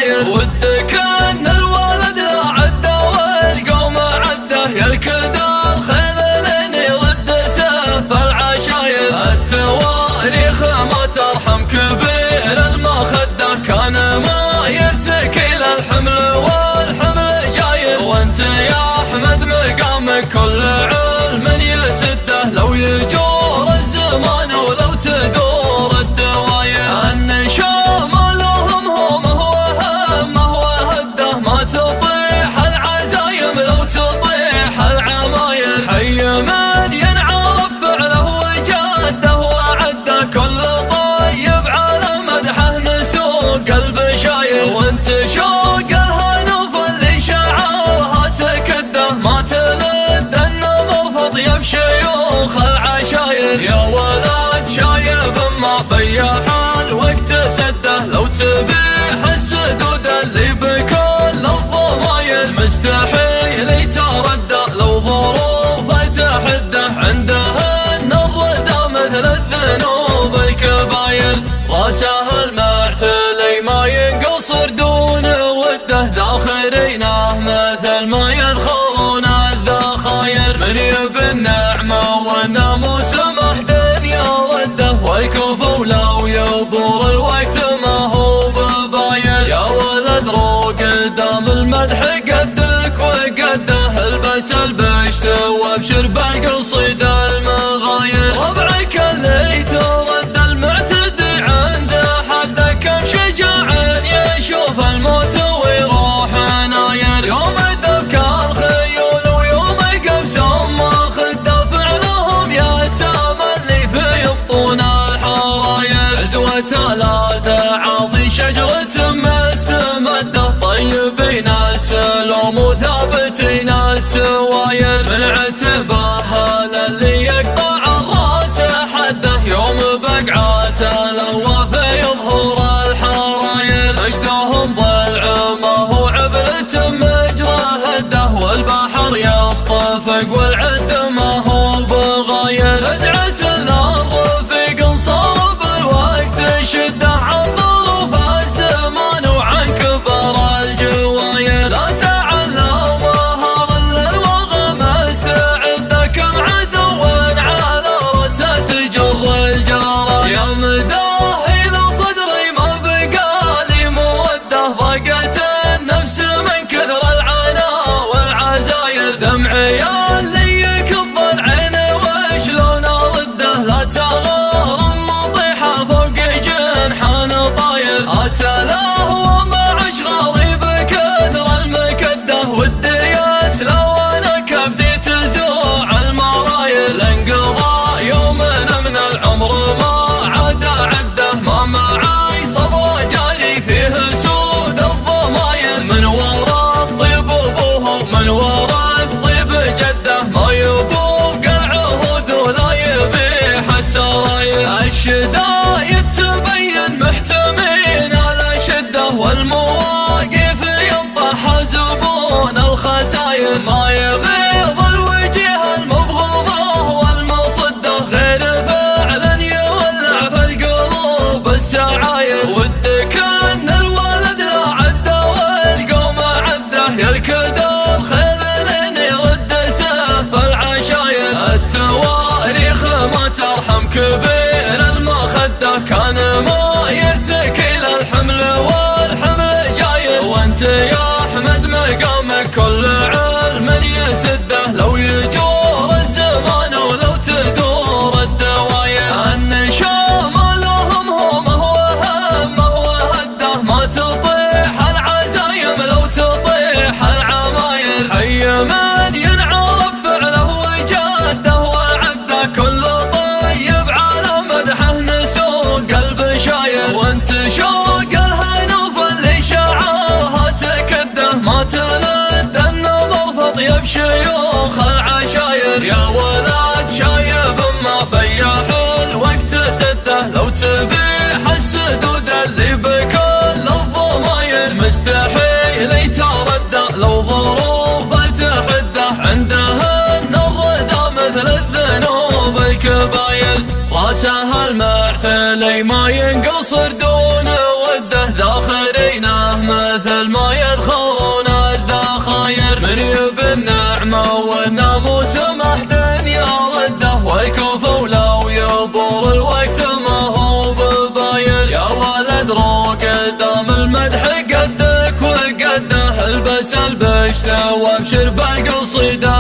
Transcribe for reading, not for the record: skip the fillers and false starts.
الحراير. ودك ان الولد لا عده والقوم عده، يا الكدى الخيل لين يرد سيف العشاير. التواريخ ما ترحم كبير المخده، كان ما يرتكي للحمل والحمل جاير. وانت يا احمد مقامك كل علم يسده، لو يجور الزمان ولو تدور الدواير. ان شمالهم هو هده، ما تطيح العزايم لو تطيح العماير. حي من ينعرف فعله وجده وعده، كل طيب على مدحه نسوق البشاير. وانت شوق الهنوف اللي شعرها تكده، ما تلد النظر فطيب شيوخ العشاير. يا ولد شايب ما بيح الوقت سده، لو تبيح السدود اللي بكل الضماير. مستحيل يتردى لو ظروف تحده، عندهن الردى مثل الذنوب الكباير. راسه المعتلي ما ينقصر دون وده، ذاخرينه مثل ما يذخرون الذخاير. من يبي النعمة والناموس محدن يرده، والكفو لو يبور الوقت ما هو بباير. يا ولد روق قدام المدح قدك وقده، البس البشت وابشر بالقصيد المغاير. ربعك اللي ترد المعتدي عنده حده، كم شجاع يشوف الموت ويروح ناير. يوم دبك الخيول ويوم قبسهم ماخده، فعلهم يتام اللي في بطون الحراير. عزوة ثلاثة عاضي شجرة مستمده، طيبين السلوم وثابتين السواير. من عتبها للي يقطع الراس حده، يوم بقعات الأواف يظهر الحراير. مجدهم ضلع ما هو عبلة مجرى هده، والبحر يصطفق والعد ما هو بغاير. رجعة الرفيق صار بالوقت شده، عن ظروف الزمان وعن كبر الجواير. لا تعلم مهار للوغى مستعده، كم عدو على راسه تجر الجرى. يا مداهي لصدري ما بقالي موده، ضاقت النفس من كثر العنا والعزاير. دمعي اللي يكب العين وشلون ارده، لا تغار النطيحه فوق جنحان طاير. اتلاه ومع اشغالي بكثر المكده، ودي اسلى وانا كبدي تزوع المراير. لانقضى يومنا من العمر ما عاد عده، ما معاي صبر جاري فيه سود الضماير. من ورا الطيب ابوه من ورا الطيب جده، ما يبوق العهود ولا يبيح السراير. الشدايد تبين محتمين على شده، والمواقف ينطح زبون الخساير. ما يغيظ الوجيه المبغوضه والمصده، غير فعلا يولع في القلوب السعاير. ودك ان الولد لا عده والقوم عده، يا الكدى الخيل لين يرد سيف العشاير. التواريخ ما ترحم كبير المخده، كان ما يرتكي للحمل والحمل جاير. وانت يا احمد مقامك كل علم يسده، لو يجور الزمان ولو تدور الدواير. ان شمالهم هو هده، ما تطيح العزايم لو تطيح العماير. حي من ينعرف فعله وجده وعده، كل طيب على مدحه نسوق البشاير. وانت شوق الهنوف اللي شعرها تكده، ما تلد النظر فطيب شيوخ العشاير. يا ولد شايب ما بيح الوقت سده، لو تبيح السدود اللي بكل الضماير. مستحيل يتردى لو ظروف تحده، عندهن الردى مثل الذنوب الكباير. راسه المعتلي ما ينقصر دون وده، ذاخرينه مثل مثل ما يدخلون الذخاير. من يبي النعمة والناموس محدن يرده، والكفو لو يبور الوقت ما هو بباير. يا ولد رو قدام المدح قدك وقده، البس البشت وابشر بالقصيدة